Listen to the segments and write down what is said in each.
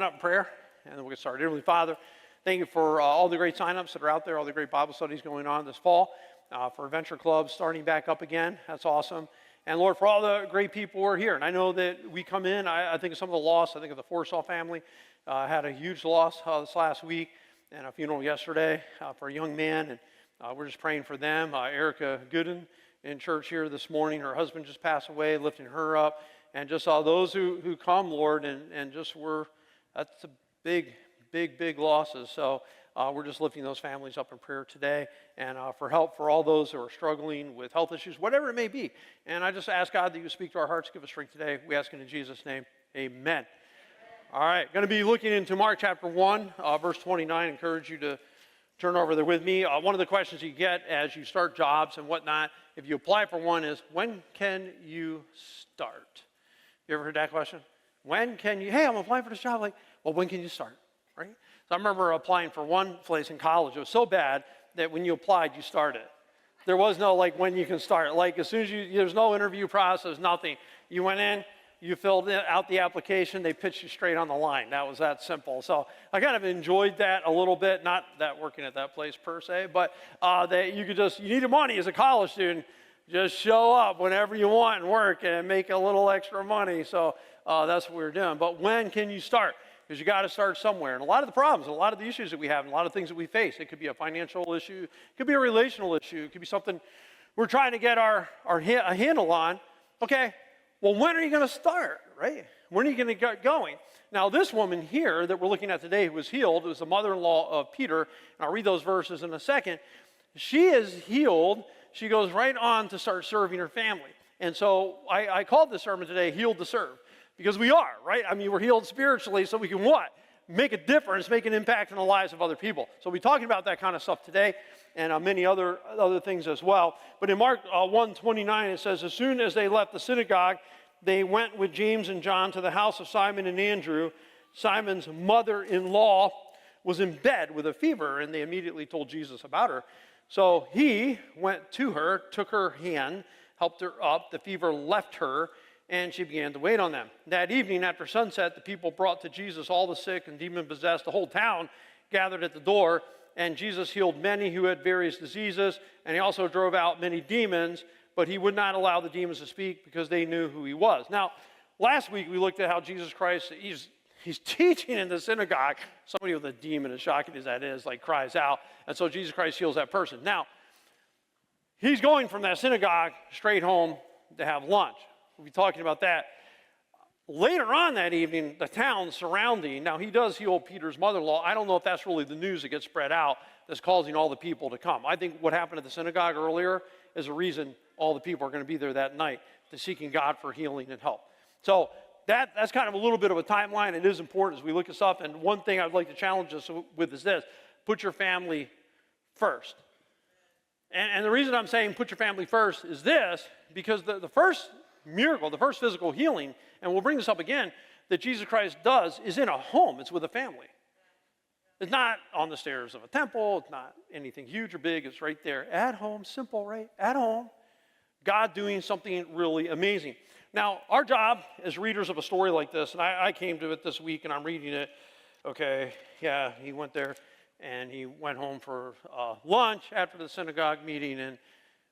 up in prayer, and then we'll get started. Heavenly Father, thank you for all the great signups that are out there, all the great Bible studies going on this fall, for Adventure Club starting back up again. That's awesome. And Lord, for all the great people who are here. And I know that we come in, I think of some of the loss. I think of the Forsaw family. Had a huge loss this last week, and a funeral yesterday for a young man. And we're just praying for them. Erica Gooden in church here this morning. Her husband just passed away, lifting her up. And just all those who come, Lord, and just that's a big losses. So we're just lifting those families up in prayer today, and for help for all those who are struggling with health issues, whatever it may be. And I just ask God that you speak to our hearts, give us strength today. We ask in Jesus' name, amen. All right, going to be looking into Mark chapter 1, verse 29. I encourage you to turn over there with me. One of the questions you get as you start jobs and whatnot, if you apply for one, is when can you start? You ever heard that question? When can you, hey, I'm applying for this job. Like, well, when can you start, right? So I remember applying for one place in college. It was so bad that when you applied, you started. There was no, like, when you can start. Like, as soon as there's no interview process, nothing. You went in, you filled out the application, they pitched you straight on the line. That was that simple. So I kind of enjoyed that a little bit, not that working at that place per se, but that you needed money as a college student. Just show up whenever you want and work and make a little extra money. So that's what we were doing. But when can you start? Because you got to start somewhere. And a lot of the problems, and a lot of the issues that we have, and a lot of things that we face, it could be a financial issue, it could be a relational issue, it could be something we're trying to get a handle on. Okay, well, when are you going to start, right? When are you going to get going? Now, this woman here that we're looking at today who was healed, was the mother-in-law of Peter, and I'll read those verses in a second. She is healed. She goes right on to start serving her family. And so I called this sermon today, Healed to Serve, because we are, right? I mean, we're healed spiritually so we can what? Make a difference, make an impact in the lives of other people. So we'll be talking about that kind of stuff today and many other things as well. But in Mark 1:29, it says, as soon as they left the synagogue, they went with James and John to the house of Simon and Andrew. Simon's mother-in-law was in bed with a fever, and they immediately told Jesus about her. So he went to her, took her hand, helped her up. The fever left her, and she began to wait on them. That evening after sunset, the people brought to Jesus all the sick and demon-possessed. The whole town gathered at the door, and Jesus healed many who had various diseases, and he also drove out many demons, but he would not allow the demons to speak because they knew who he was. Now, last week we looked at how Jesus Christ, he's teaching in the synagogue. Somebody with a demon, as shocking as that is, like cries out. And so Jesus Christ heals that person. Now, he's going from that synagogue straight home to have lunch. We'll be talking about that. Later on that evening, the town surrounding, now he does heal Peter's mother-in-law. I don't know if that's really the news that gets spread out that's causing all the people to come. I think what happened at the synagogue earlier is the reason all the people are going to be there that night to seeking God for healing and help. So that's kind of a little bit of a timeline. It is important as we look this up. And one thing I'd like to challenge us with is this: put your family first. And the reason I'm saying put your family first is this, because the first miracle, the first physical healing, and we'll bring this up again, that Jesus Christ does is in a home. It's with a family. It's not on the stairs of a temple. It's not anything huge or big. It's right there at home, simple, right? At home. God doing something really amazing. Now, our job as readers of a story like this, and I came to it this week and I'm reading it, okay, yeah, he went there and he went home for lunch after the synagogue meeting, and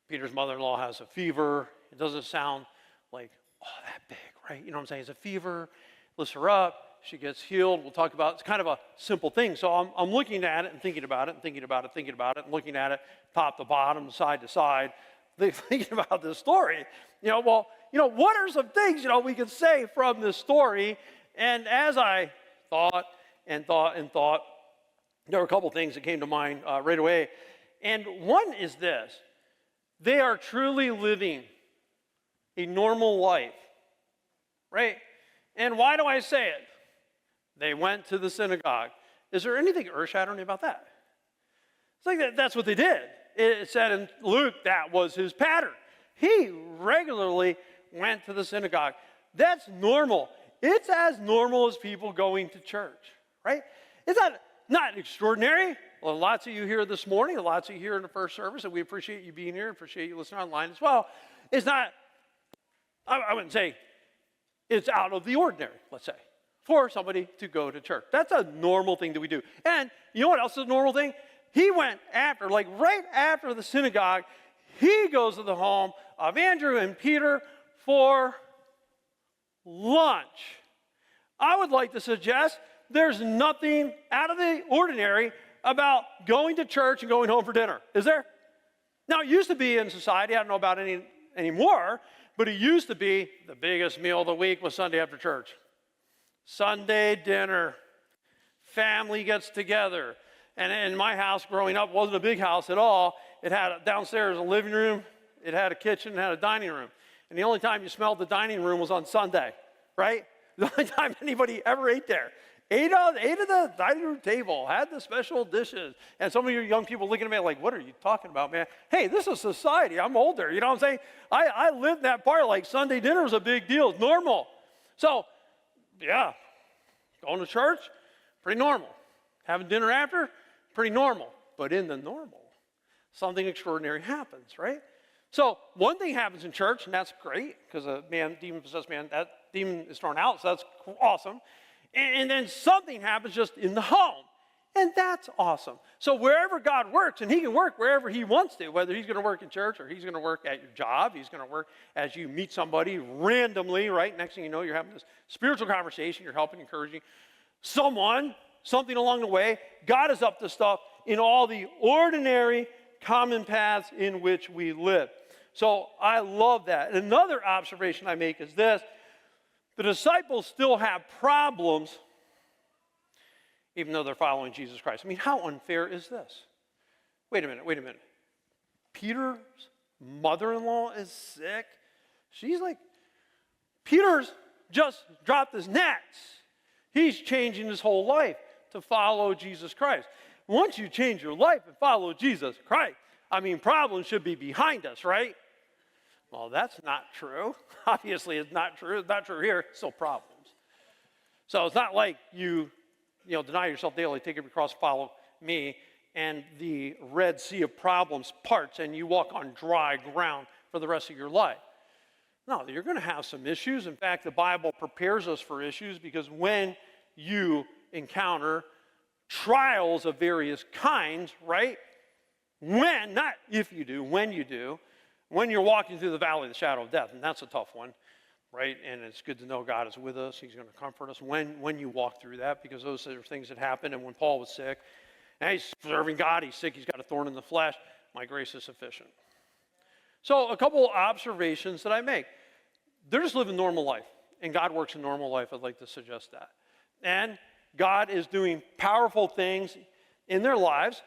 Peter's mother-in-law has a fever. It doesn't sound like, oh, that big, right? You know what I'm saying? It's a fever, lifts her up, she gets healed. We'll talk about, it's kind of a simple thing. So I'm looking at it and thinking about it and thinking about it, thinking about it, and looking at it top to bottom, side to side, thinking about this story. What are some things, we can say from this story? And as I thought, there were a couple things that came to mind right away. And one is this: they are truly living a normal life, right? And why do I say it? They went to the synagogue. Is there anything earth-shattering about that? It's like that's what they did. It said in Luke that was his pattern. He regularly went to the synagogue. That's normal. It's as normal as people going to church, right? Is that not extraordinary? Well, lots of you here this morning, lots of you here in the first service, and we appreciate you being here, appreciate you listening online as well. It's not, I wouldn't say it's out of the ordinary, let's say. for somebody to go to church. That's a normal thing that we do. And you know what else is a normal thing? He went after, like right after the synagogue, he goes to the home of Andrew and Peter for lunch. I would like to suggest there's nothing out of the ordinary about going to church and going home for dinner, is there? Now, it used to be in society, I don't know about any anymore, but it used to be the biggest meal of the week was Sunday after church. Sunday dinner, family gets together. And in my house growing up, it wasn't a big house at all. It had downstairs a living room, it had a kitchen, it had a dining room. And the only time you smelled the dining room was on Sunday, right? The only time anybody ever ate there. Ate at the dining room table, had the special dishes. And some of you young people looking at me like, what are you talking about, man? Hey, this is society. I'm older. You know what I'm saying? I lived that part. Like Sunday dinner was a big deal. It's normal. So, yeah, going to church, pretty normal. Having dinner after, pretty normal. But in the normal, something extraordinary happens, right? So one thing happens in church, and that's great, because a demon-possessed man, that demon is thrown out, so that's awesome. And then something happens just in the home, and that's awesome. So wherever God works, and he can work wherever he wants to, whether he's going to work in church or he's going to work at your job, he's going to work as you meet somebody randomly, right? Next thing you know, you're having this spiritual conversation, you're helping, encouraging someone, something along the way. God is up to stuff in all the ordinary, common paths in which we live. So I love that. And another observation I make is this. The disciples still have problems even though they're following Jesus Christ. I mean, how unfair is this? Wait a minute. Peter's mother-in-law is sick. She's like, Peter's just dropped his nets. He's changing his whole life to follow Jesus Christ. Once you change your life and follow Jesus Christ, I mean, problems should be behind us, right? Well, that's not true. Obviously, it's not true. It's not true here. It's still problems. So it's not like you deny yourself daily, take up your cross, follow me, and the Red Sea of problems parts, and you walk on dry ground for the rest of your life. No, you're going to have some issues. In fact, the Bible prepares us for issues, because when you encounter trials of various kinds, right? When, not if you do, when you do, when you're walking through the valley of the shadow of death, and that's a tough one, right? And it's good to know God is with us. He's going to comfort us when you walk through that, because those are things that happen. And when Paul was sick, and he's serving God, he's sick, he's got a thorn in the flesh, my grace is sufficient. So a couple observations that I make. They're just living normal life, and God works in normal life. I'd like to suggest that. And God is doing powerful things in their lives,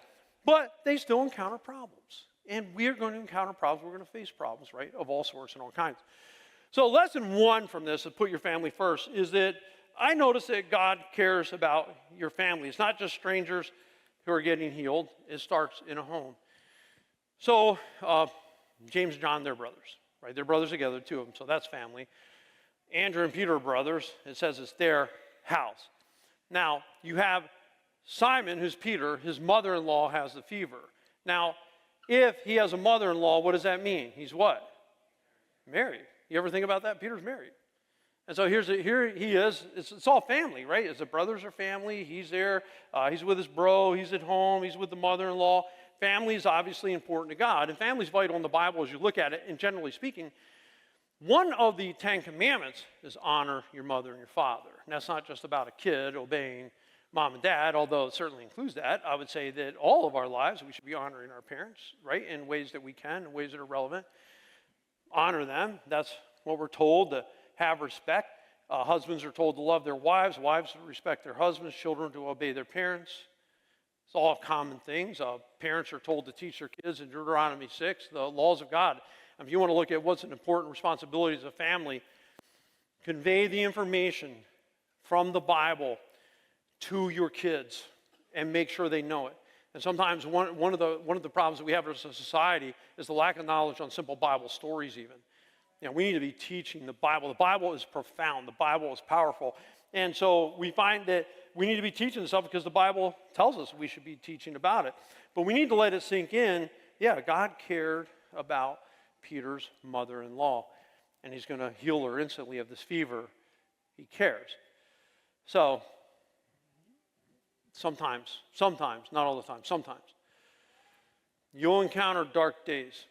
but they still encounter problems. And we are going to encounter problems. We're going to face problems, right, of all sorts and all kinds. So lesson one from this, of put your family first, is that I notice that God cares about your family. It's not just strangers who are getting healed. It starts in a home. So James and John, they're brothers, right? They're brothers together, two of them, so that's family. Andrew and Peter are brothers. It says it's their house. Now, you have Simon, who's Peter. His mother-in-law has the fever. Now, if he has a mother-in-law, what does that mean? He's what? Married. You ever think about that? Peter's married. And so here he is. It's all family, right? The brothers are family. He's there. He's with his bro. He's at home. He's with the mother-in-law. Family is obviously important to God. And family is vital in the Bible as you look at it. And generally speaking, one of the 10 Commandments is honor your mother and your father. And that's not just about a kid obeying mom and dad, although it certainly includes that. I would say that all of our lives, we should be honoring our parents, right, in ways that we can, in ways that are relevant. Honor them. That's what we're told, to have respect. Husbands are told to love their wives. Wives to respect their husbands. Children to obey their parents. It's all common things. Parents are told to teach their kids in Deuteronomy 6, the laws of God. If you want to look at what's an important responsibility as a family, convey the information from the Bible to your kids and make sure they know it. And sometimes one of the problems that we have as a society is the lack of knowledge on simple Bible stories even. We need to be teaching the Bible. The Bible is profound. The Bible is powerful. And so we find that we need to be teaching this stuff because the Bible tells us we should be teaching about it. But we need to let it sink in. Yeah, God cared about Peter's mother-in-law, and he's going to heal her instantly of this fever. He cares. So, sometimes, not all the time, sometimes, you'll encounter dark days.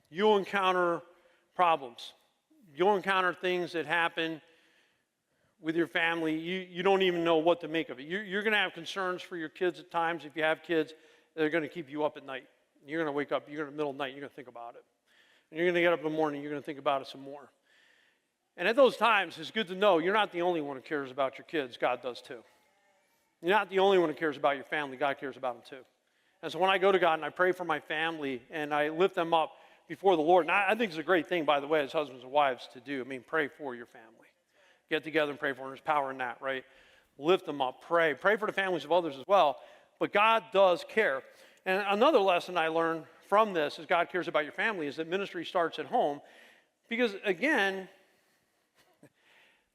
You'll encounter problems. You'll encounter things that happen with your family. You don't even know what to make of it. You're going to have concerns for your kids at times. If you have kids, they're going to keep you up at night. You're going to wake up, you're in the middle of the night, you're going to think about it. And you're going to get up in the morning, you're going to think about it some more. And at those times, it's good to know you're not the only one who cares about your kids. God does too. You're not the only one who cares about your family. God cares about them too. And so when I go to God and I pray for my family and I lift them up before the Lord, and I think it's a great thing, by the way, as husbands and wives to do. I mean, pray for your family. Get together and pray for them. There's power in that, right? Lift them up. Pray. Pray for the families of others as well. But God does care. And another lesson I learned from this, as God cares about your family, is that ministry starts at home. Because, again,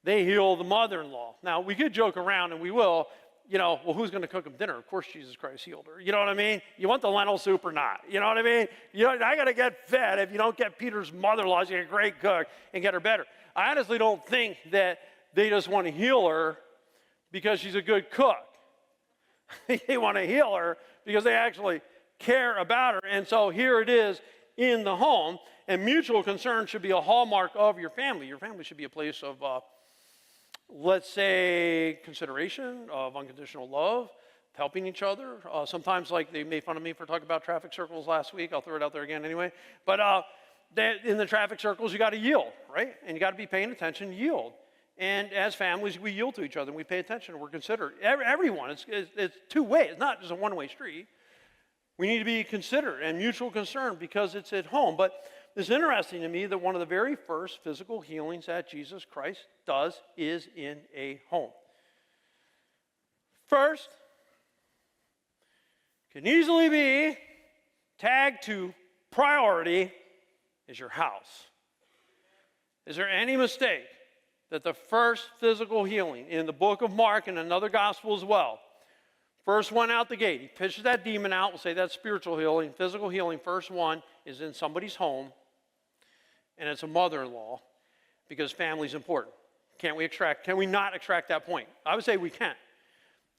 they heal the mother-in-law. Now, we could joke around, and we will, well, who's going to cook them dinner? Of course, Jesus Christ healed her. You know what I mean? You want the lentil soup or not? You know what I mean? I got to get fed. If you don't get Peter's mother-in-law, she's a great cook, and get her better. I honestly don't think that they just want to heal her because she's a good cook. They want to heal her because they actually care about her. And so here it is in the home. And mutual concern should be a hallmark of your family. Your family should be a place of, let's say, consideration, of unconditional love, helping each other. Sometimes, like, they made fun of me for talking about traffic circles last week. I'll throw it out there again anyway. But in the traffic circles, you got to yield, right? And you got to be paying attention, yield. And as families, we yield to each other, and we pay attention, and we're considerate. Everyone, it's two-way. It's not just a one-way street. We need to be considerate and mutual concern because it's at home. But it's interesting to me that one of the very first physical healings that Jesus Christ does is in a home. First, can easily be tagged to priority is your house. Is there any mistake that the first physical healing in the book of Mark and another gospel as well, first one out the gate, he pitches that demon out, we'll say that's spiritual healing, physical healing, first one is in somebody's home, and it's a mother-in-law, because family's important. Can we not extract that point? I would say we can.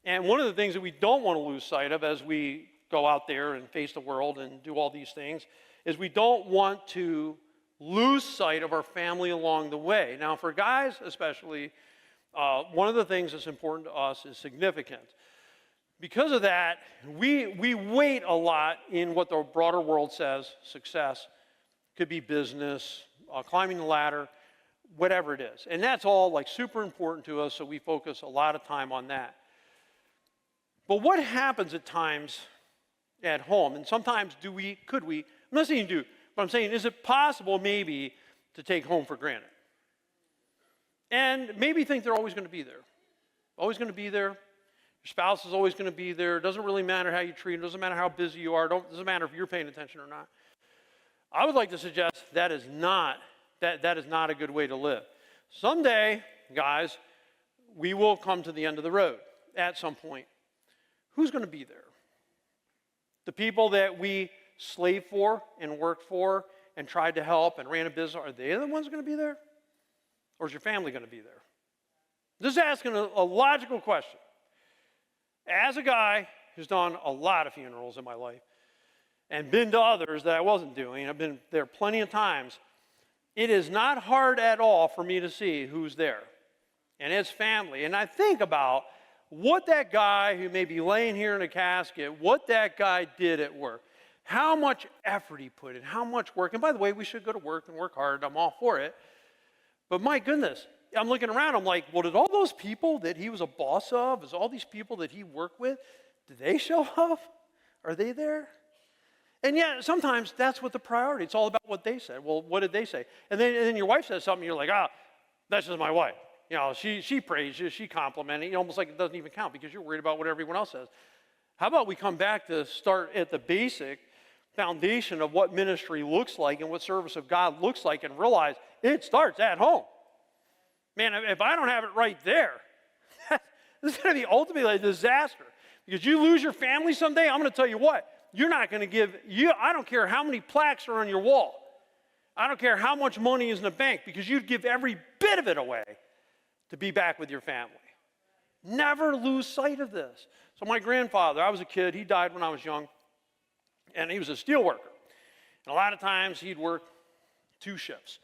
And one of the things that we don't want to lose sight of as we go out there and face the world and do all these things is we don't want to lose sight of our family along the way. Now, for guys especially, one of the things that's important to us is significance. Because of that, we wait a lot in what the broader world says, success, could be business, climbing the ladder, whatever it is. And that's all like super important to us, so we focus a lot of time on that. But what happens at times at home? And sometimes could we, I'm not saying do, but I'm saying, is it possible maybe to take home for granted? And maybe think they're always going to be there. Always going to be there. Your spouse is always going to be there. It doesn't really matter how you treat them. It doesn't matter how busy you are. It doesn't matter if you're paying attention or not. I would like to suggest that is not a good way to live. Someday, guys, we will come to the end of the road at some point. Who's going to be there? The people that we slaved for and worked for and tried to help and ran a business, are they the ones going to be there? Or is your family going to be there? Just asking a logical question. As a guy who's done a lot of funerals in my life and been to others that I wasn't doing, I've been there plenty of times, it is not hard at all for me to see who's there and his family. And I think about what that guy who may be laying here in a casket, what that guy did at work. How much effort he put in, how much work. And by the way, we should go to work and work hard. I'm all for it. But my goodness, I'm looking around. I'm like, well, did all those people that he was a boss of, is all these people that he worked with, did they show up? Are they there? And yet, sometimes that's what the priority. It's all about what they said. Well, what did they say? And then your wife says something, you're like, that's just my wife. She praised you, she complimented you, almost like it doesn't even count because you're worried about what everyone else says. How about we come back to start at the basic foundation of what ministry looks like and what service of God looks like and realize it starts at home. Man, if I don't have it right there, this is going to be ultimately a disaster. Because you lose your family someday, I'm going to tell you what, you're not going to give, I don't care how many plaques are on your wall. I don't care how much money is in the bank because you'd give every bit of it away to be back with your family. Never lose sight of this. So my grandfather, I was a kid, he died when I was young, and he was a steel worker. And a lot of times he'd work 2 shifts.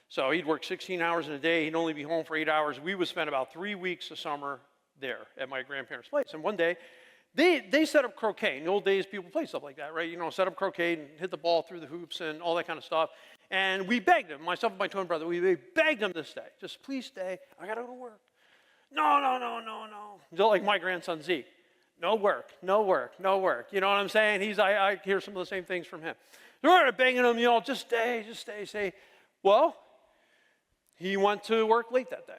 So he'd work 16 hours in a day, he'd only be home for 8 hours. We would spend about 3 weeks a summer there at my grandparents' place. And one day, they set up croquet. In the old days, people play stuff like that, right? You know, set up croquet and hit the ball through the hoops and all that kind of stuff. And we begged him, myself and my twin brother, we begged him to stay. Just please stay. I got to go to work. No. Just like my grandson Zeke. No work. You know what I'm saying? I hear some of the same things from him. We were begging him, just stay. Well, he went to work late that day.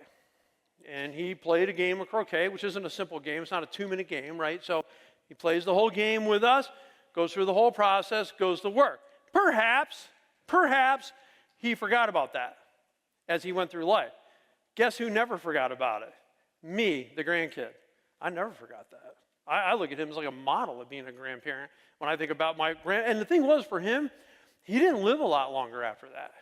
And he played a game of croquet, which isn't a simple game. It's not a 2-minute game, right? So he plays the whole game with us, goes through the whole process, goes to work. Perhaps he forgot about that as he went through life. Guess who never forgot about it? Me, the grandkid. I never forgot that. I look at him as like a model of being a grandparent when I think about my and the thing was for him, he didn't live a lot longer after that.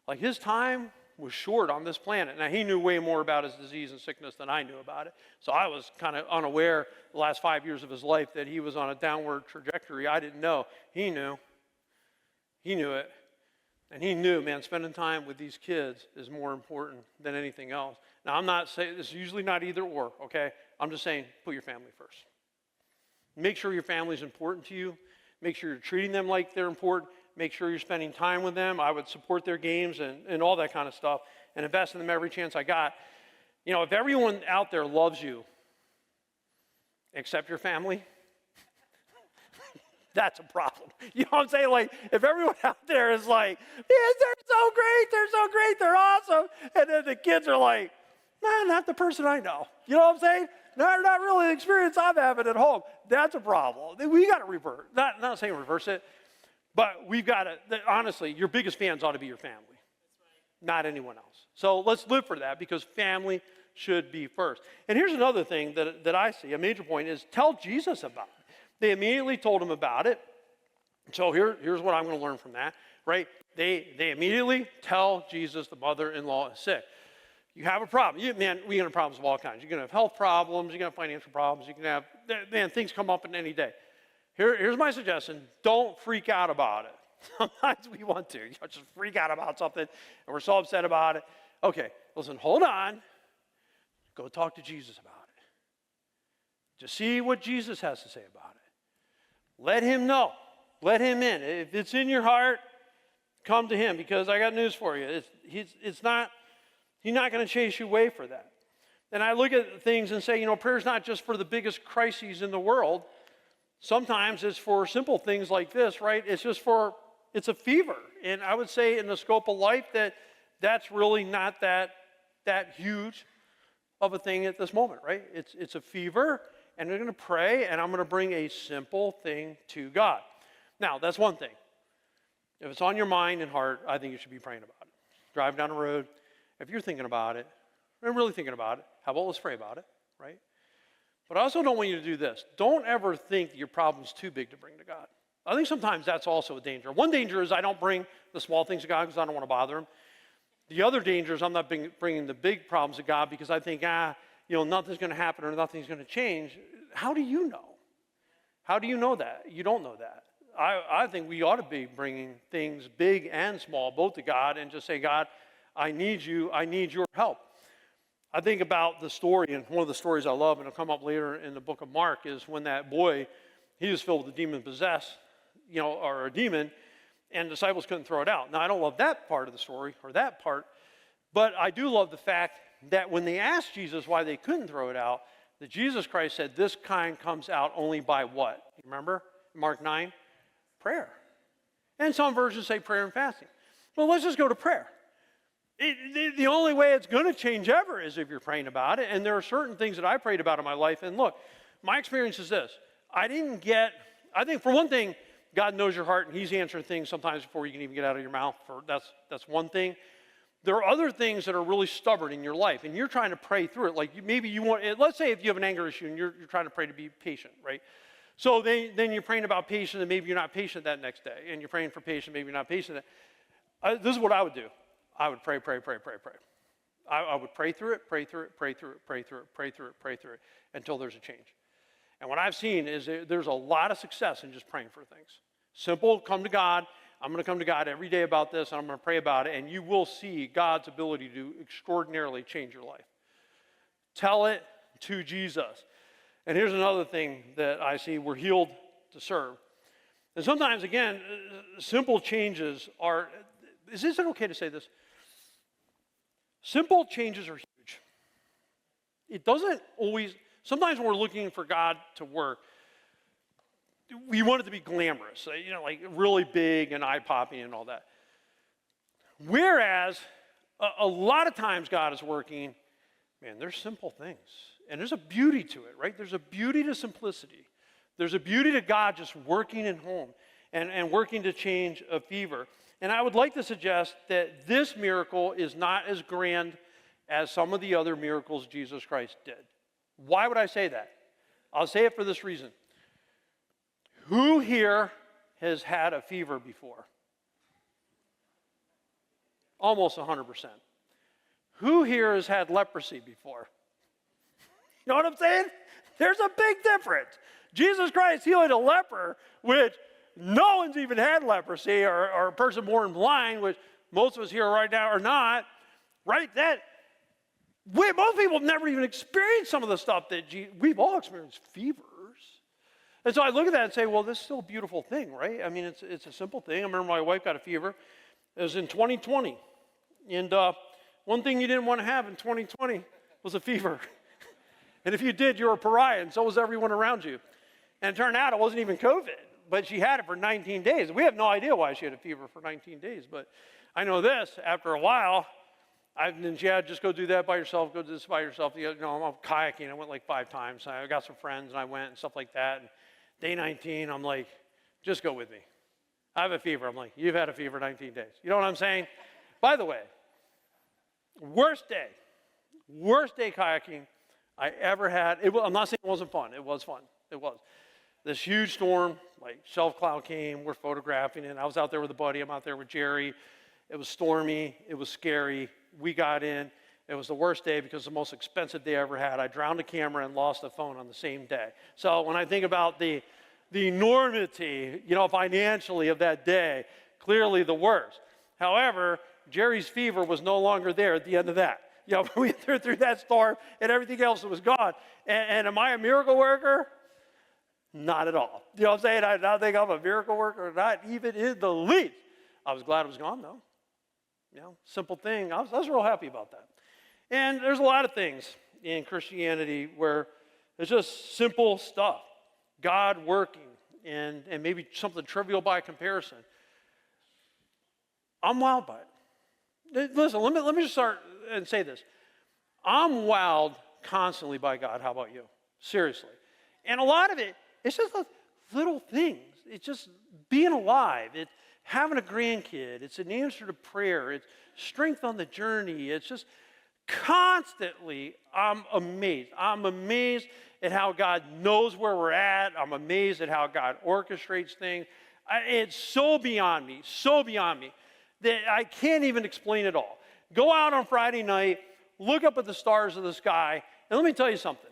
Like his time was short on this planet. Now, he knew way more about his disease and sickness than I knew about it. So I was kind of unaware the last 5 years of his life that he was on a downward trajectory. I didn't know. He knew. He knew it. And he knew, man, spending time with these kids is more important than anything else. Now, I'm not saying, this is usually not either or, okay? I'm just saying, put your family first. Make sure your family is important to you. Make sure you're treating them like they're important. Make sure you're spending time with them. I would support their games and all that kind of stuff and invest in them every chance I got. If everyone out there loves you except your family, that's a problem. You know what I'm saying? Like, if everyone out there is like, yes, they're so great, they're awesome, and then the kids are like, nah, not the person I know. You know what I'm saying? Not really the experience I'm having at home. That's a problem. We got to revert. Not saying reverse it, but we've got to, honestly, your biggest fans ought to be your family, not anyone else. So let's live for that because family should be first. And here's another thing that I see, a major point, is tell Jesus about it. They immediately told him about it. So here's what I'm going to learn from that, right? They immediately tell Jesus the mother-in-law is sick. You have a problem. We can have problems of all kinds. You can have health problems. You can have financial problems. You can have, things come up in any day. Here's my suggestion. Don't freak out about it. Sometimes we want to. Just freak out about something, and we're so upset about it. Okay, listen, hold on. Go talk to Jesus about it. Just see what Jesus has to say about it. Let him know. Let him in. If it's in your heart, come to him, because I got news for you. He's not going to chase you away for that. And I look at things and say, prayer's not just for the biggest crises in the world. Sometimes it's for simple things like this, right? It's a fever. And I would say in the scope of life that's really not that huge of a thing at this moment, right? It's a fever, and we're going to pray, and I'm going to bring a simple thing to God. Now, that's one thing. If it's on your mind and heart, I think you should be praying about it. Drive down the road. If you're thinking about it, and really thinking about it, how about let's pray about it, right? But I also don't want you to do this. Don't ever think that your problem's too big to bring to God. I think sometimes that's also a danger. One danger is I don't bring the small things to God because I don't want to bother him. The other danger is I'm not bringing the big problems to God because I think, nothing's going to happen or nothing's going to change. How do you know? How do you know that? You don't know that. I think we ought to be bringing things big and small, both to God, and just say, God, I need you. I need your help. I think about the story, and one of the stories I love, and it'll come up later in the book of Mark, is when that boy, he was filled with a demon-possessed, or a demon, and the disciples couldn't throw it out. Now, I don't love that part of the story, or that part, but I do love the fact that when they asked Jesus why they couldn't throw it out, that Jesus Christ said, this kind comes out only by what? You remember? Mark 9? Prayer. And some versions say prayer and fasting. Well, let's just go to prayer. The only way it's going to change ever is if you're praying about it. And there are certain things that I prayed about in my life. And look, my experience is this. I think for one thing, God knows your heart, and he's answering things sometimes before you can even get out of your mouth. That's one thing. There are other things that are really stubborn in your life, and you're trying to pray through it. Like let's say if you have an anger issue and you're trying to pray to be patient, right? So then you're praying about patience, and maybe you're not patient that next day. And you're praying for patience, maybe you're not patient. This is what I would do. I would pray. I would pray through it, pray through it, pray through it, pray through it, pray through it, pray through it, until there's a change. And what I've seen is there's a lot of success in just praying for things. Simple, come to God. I'm going to come to God every day about this, and I'm going to pray about it, and you will see God's ability to extraordinarily change your life. Tell it to Jesus. And here's another thing that I see. We're healed to serve. And sometimes, again, simple changes are, is it okay to say this? Simple changes are huge. It doesn't always, sometimes when we're looking for God to work, we want it to be glamorous, like really big and eye-popping and all that. Whereas, a lot of times God is working, man, there's simple things. And there's a beauty to it, right? There's a beauty to simplicity. There's a beauty to God just working in home and working to change a fever. And I would like to suggest that this miracle is not as grand as some of the other miracles Jesus Christ did. Why would I say that? I'll say it for this reason. Who here has had a fever before? Almost 100%. Who here has had leprosy before? You know what I'm saying? There's a big difference. Jesus Christ healed a leper, which no one's even had leprosy, or a person born blind, which most of us here right now are not, right? Most people have never even experienced some of the stuff that we've all experienced, fevers. And so I look at that and say, well, this is still a beautiful thing, right? I mean, it's a simple thing. I remember my wife got a fever. It was in 2020. And one thing you didn't want to have in 2020 was a fever. And if you did, you were a pariah, and so was everyone around you. And it turned out it wasn't even COVID, but she had it for 19 days. We have no idea why she had a fever for 19 days, but I know this, after a while, just go do that by yourself, go do this by yourself. I'm kayaking. I went like 5 times. I got some friends, and I went and stuff like that. And day 19, I'm like, just go with me. I have a fever. I'm like, you've had a fever 19 days. You know what I'm saying? By the way, worst day kayaking I ever had. I'm not saying it wasn't fun. It was fun. It was. This huge storm, like shelf cloud came. We're photographing it. I was out there with a buddy. I'm out there with Jerry. It was stormy. It was scary. We got in. It was the worst day because it was the most expensive day I ever had. I drowned a camera and lost a phone on the same day. So when I think about the enormity, financially of that day, clearly the worst. However, Jerry's fever was no longer there at the end of that. We went through that storm and everything else was gone. And am I a miracle worker? Not at all. You know what I'm saying? I don't think I'm a miracle worker, not even in the least. I was glad it was gone, though. Simple thing. I was real happy about that. And there's a lot of things in Christianity where it's just simple stuff. God working and maybe something trivial by comparison. I'm wowed by it. Listen, let me just start and say this. I'm wowed constantly by God. How about you? Seriously. And a lot of it, it's just little things. It's just being alive. It's having a grandkid. It's an answer to prayer. It's strength on the journey. It's just constantly, I'm amazed. I'm amazed at how God knows where we're at. I'm amazed at how God orchestrates things. It's so beyond me, that I can't even explain it all. Go out on Friday night, look up at the stars of the sky, and let me tell you something.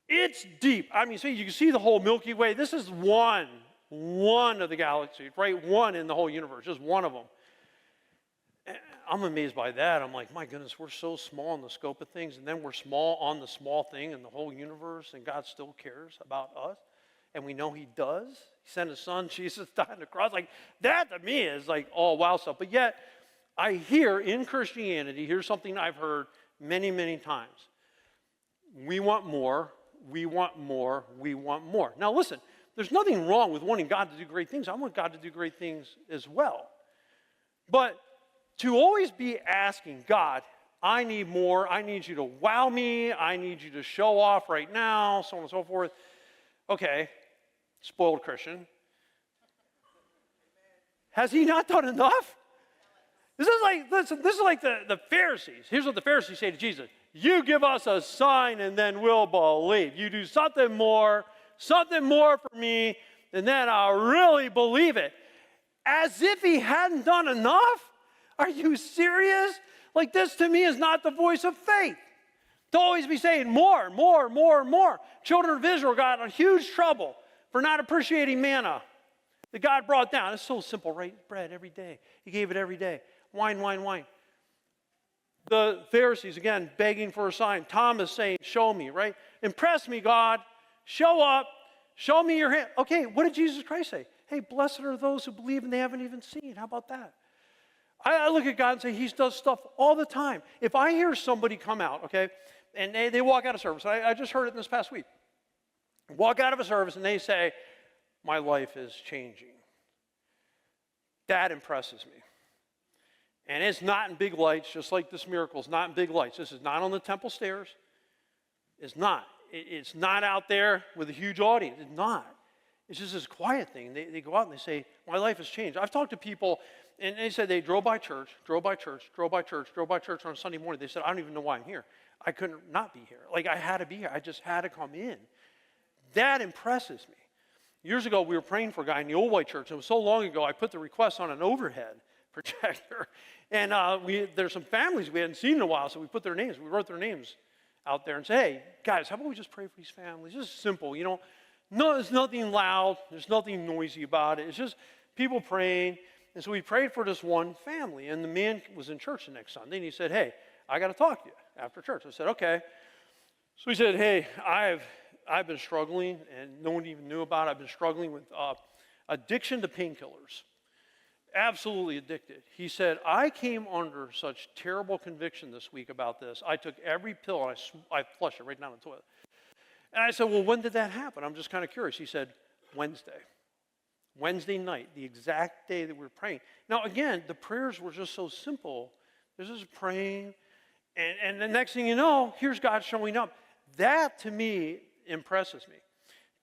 It's deep. I mean, so you can see the whole Milky Way. This is one of the galaxies, right? One in the whole universe, just one of them. I'm amazed by that. I'm like, my goodness, we're so small in the scope of things, and then we're small on the small thing in the whole universe, and God still cares about us, and we know he does. He sent his son, Jesus, died on the cross. Like, that to me is like all wow stuff. But yet, I hear in Christianity, here's something I've heard many, many times. We want more, we want more, we want more. Now listen, there's nothing wrong with wanting God to do great things. I want God to do great things as well. But to always be asking God, I need more, I need you to wow me, I need you to show off right now, so on and so forth. Okay, spoiled Christian. Has he not done enough? This is like the Pharisees. Here's what the Pharisees say to Jesus. You give us a sign and then we'll believe. You do something more for me, and then I'll really believe it. As if he hadn't done enough? Are you serious? Like this to me is not the voice of faith. To always be saying more, more, more, more. Children of Israel got in huge trouble for not appreciating manna that God brought down. It's so simple, right? Bread every day. He gave it every day. Wine, wine, wine. The Pharisees, again, begging for a sign. Thomas saying, show me, right? Impress me, God. Show up. Show me your hand. Okay, what did Jesus Christ say? Hey, blessed are those who believe and they haven't even seen. How about that? I look at God and say, He does stuff all the time. If I hear somebody come out, okay, and they walk out of service. I just heard it this past week. Walk out of a service and they say, my life is changing. That impresses me. And it's not in big lights, just like this miracle is not in big lights. This is not on the temple stairs. It's not. It's not out there with a huge audience. It's not. It's just this quiet thing. They go out and they say, my life has changed. I've talked to people, and they said they drove by church on a Sunday morning. They said, I don't even know why I'm here. I couldn't not be here. Like, I had to be here. I just had to come in. That impresses me. Years ago, we were praying for a guy in the old white church. It was so long ago, I put the request on an overhead projector. And there's some families we hadn't seen in a while, so we put their names. We wrote their names out there and said, hey, guys, how about we just pray for these families? Just simple, you know. No, there's nothing loud. There's nothing noisy about it. It's just people praying. And so we prayed for this one family. And the man was in church the next Sunday, and he said, hey, I got to talk to you after church. I said, okay. So he said, hey, I've been struggling, and no one even knew about it. I've been struggling with addiction to painkillers. Absolutely addicted. He said, I came under such terrible conviction this week about this. I took every pill, and I flushed it right down the toilet. And I said, well, when did that happen? I'm just kind of curious. He said, Wednesday night, the exact day that we were praying. Now, again, the prayers were just so simple. They're just praying, and the next thing you know, here's God showing up. That, to me, impresses me.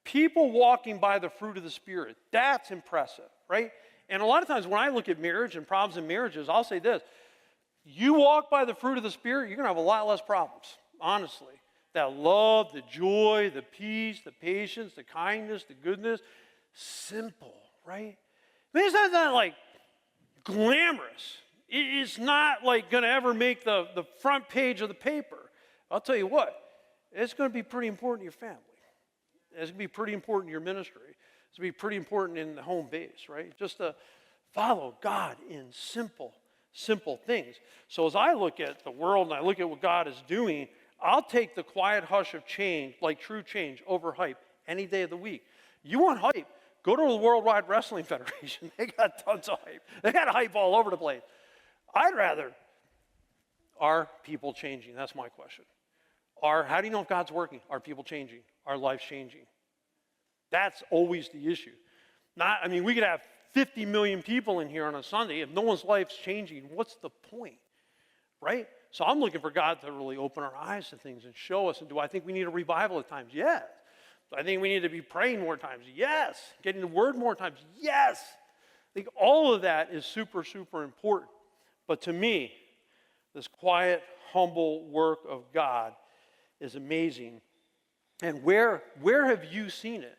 People walking by the fruit of the Spirit, that's impressive, right? And a lot of times when I look at marriage and problems in marriages, I'll say this. You walk by the fruit of the Spirit, you're going to have a lot less problems, honestly. That love, the joy, the peace, the patience, the kindness, the goodness. Simple, right? I mean, it's not like glamorous. It's not like going to ever make the front page of the paper. I'll tell you what, it's going to be pretty important in your family. It's going to be pretty important in your ministry. It's going to be pretty important in the home base, right? Just to follow God in simple things. So as I look at the world and I look at what God is doing, I'll take the quiet hush of change, like true change, over hype any day of the week. You want hype? Go to the Worldwide Wrestling Federation. They got tons of hype. They got hype all over the place. I'd rather, are people changing? That's my question. How do you know if God's working? Are people changing? Are lives changing? That's always the issue. We could have 50 million people in here on a Sunday. If no one's life's changing, what's the point? Right? So I'm looking for God to really open our eyes to things and show us. And do I think we need a revival at times? Yes. Do I think we need to be praying more times? Yes. Getting the word more times? Yes. I think all of that is super, super important. But to me, this quiet, humble work of God is amazing. And where have you seen it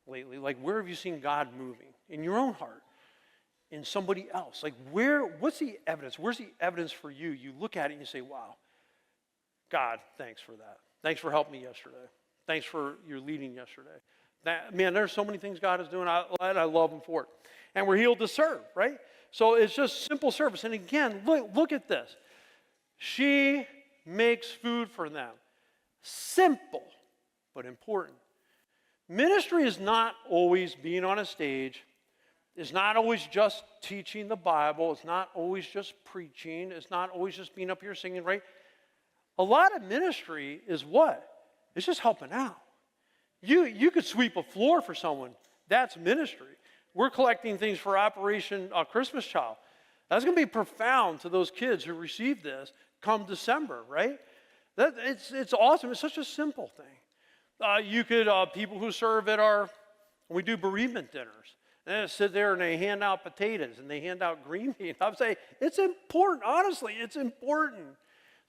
lately? Like, where have you seen God moving? In your own heart? In somebody else? Like, what's the evidence? Where's the evidence for you? You look at it and you say, wow, God, thanks for that. Thanks for helping me yesterday. Thanks for your leading yesterday. Man, there's so many things God is doing. I love him for it. And we're healed to serve, right? So it's just simple service. And again, look at this. She makes food for them. Simple, but important. Ministry is not always being on a stage. It's not always just teaching the Bible. It's not always just preaching. It's not always just being up here singing, right? A lot of ministry is what? It's just helping out. You could sweep a floor for someone. That's ministry. We're collecting things for Operation Christmas Child. That's going to be profound to those kids who receive this come December, right? It's awesome. It's such a simple thing. You could, people who serve at we do bereavement dinners. And they sit there and they hand out potatoes and they hand out green beans. I'm saying it's important. Honestly, it's important.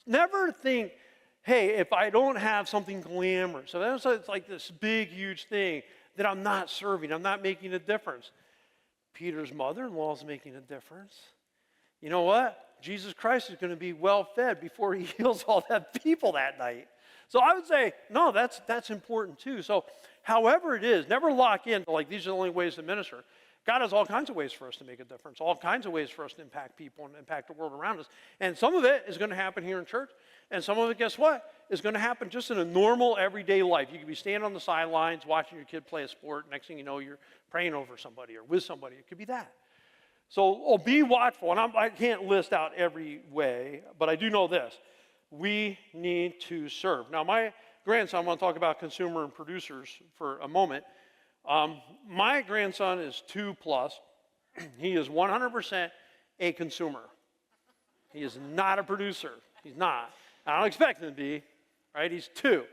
Never think, hey, if I don't have something glamorous, so it's like this big, huge thing that I'm not serving. I'm not making a difference. Peter's mother-in-law is making a difference. You know what? Jesus Christ is going to be well fed before he heals all that people that night. So I would say, no, that's important too. So however it is, never lock in to like these are the only ways to minister. God has all kinds of ways for us to make a difference, all kinds of ways for us to impact people and impact the world around us. And some of it is going to happen here in church. And some of it, guess what, is going to happen just in a normal, everyday life. You could be standing on the sidelines watching your kid play a sport. Next thing you know, you're praying over somebody or with somebody. It could be that. So be watchful. And I can't list out every way, but I do know this. We need to serve. Now, my grandson, I want to talk about consumer and producers for a moment. My grandson is 2+. He is 100% a consumer. He is not a producer. He's not. I don't expect him to be, right? He's 2.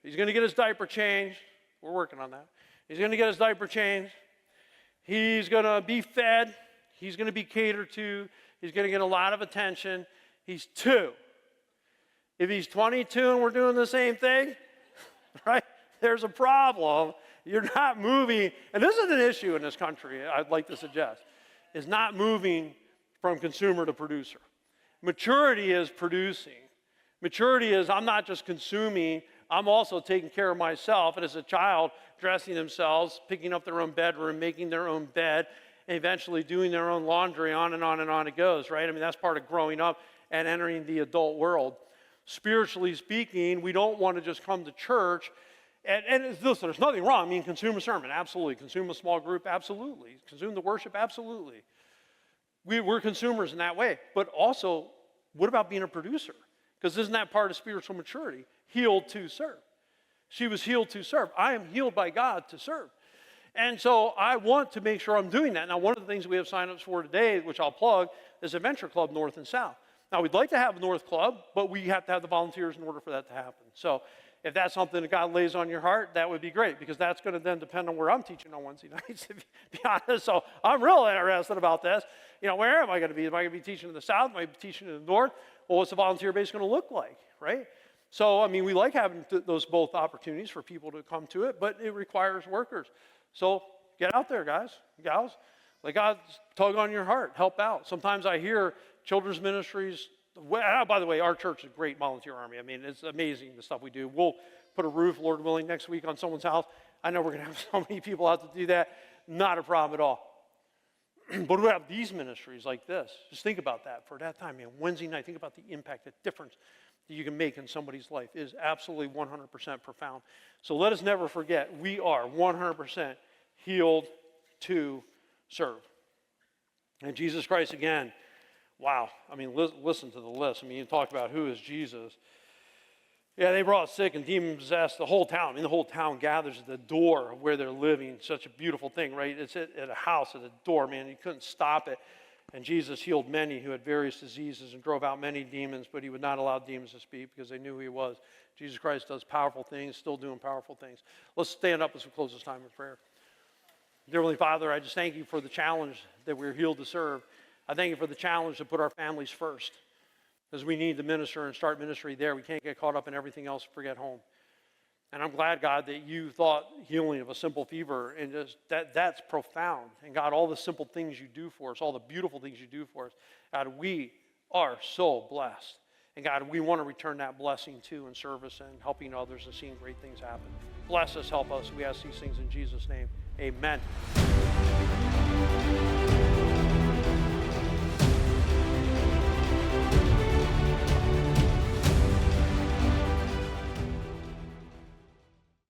He's going to get his diaper changed. We're working on that. He's going to get his diaper changed. He's going to be fed. He's going to be catered to. He's going to get a lot of attention. He's 2. If he's 22 and we're doing the same thing, right, there's a problem. You're not moving, and this is an issue in this country, I'd like to suggest, is not moving from consumer to producer. Maturity is producing. Maturity is I'm not just consuming, I'm also taking care of myself. And as a child, dressing themselves, picking up their own bedroom, making their own bed, and eventually doing their own laundry, on and on and on it goes, right? I mean, that's part of growing up and entering the adult world. Spiritually speaking, we don't want to just come to church and listen, there's nothing wrong. I mean, consume a sermon, absolutely. Consume a small group, absolutely. Consume the worship, absolutely. We're consumers in that way. But also, what about being a producer? Because isn't that part of spiritual maturity? Healed to serve. She was healed to serve. I am healed by God to serve. And so I want to make sure I'm doing that. Now, one of the things we have signups for today, which I'll plug, is Adventure Club North and South. Now, we'd like to have a North Club, but we have to have the volunteers in order for that to happen. So if that's something that God lays on your heart, that would be great, because that's going to then depend on where I'm teaching on Wednesday nights, to be honest. So I'm real interested about this. You know, where am I going to be? Am I going to be teaching in the South? Am I going to be teaching in the North? Well, what's the volunteer base going to look like, right? So, I mean, we like having those both opportunities for people to come to it, but it requires workers. So get out there, guys, gals. Let God tug on your heart. Help out. Sometimes I hear children's ministries. By the way, our church is a great volunteer army. I mean, it's amazing the stuff we do. We'll put a roof, Lord willing, next week on someone's house. I know we're going to have so many people out to do that. Not a problem at all. But we have these ministries like this. Just think about that for that time. Man, Wednesday night, think about the impact, the difference that you can make in somebody's life. It is absolutely 100% profound. So let us never forget, we are 100% healed to serve. And Jesus Christ, again, wow. I mean, listen to the list. I mean, you talk about who is Jesus. Yeah, they brought sick and demon-possessed the whole town. I mean, the whole town gathers at the door of where they're living. Such a beautiful thing, right? It's at a house at the door, man. You couldn't stop it. And Jesus healed many who had various diseases and drove out many demons, but he would not allow demons to speak because they knew who he was. Jesus Christ does powerful things, still doing powerful things. Let's stand up as we close this time in prayer. Dear Heavenly Father, I just thank you for the challenge that we're healed to serve. I thank you for the challenge to put our families first, because we need to minister and start ministry there. We can't get caught up in everything else and forget home. And I'm glad, God, that you thought healing of a simple fever, and just that's profound. And God, all the simple things you do for us, all the beautiful things you do for us, God, we are so blessed. And God, we want to return that blessing too in service and helping others and seeing great things happen. Bless us, help us. We ask these things in Jesus' name. Amen.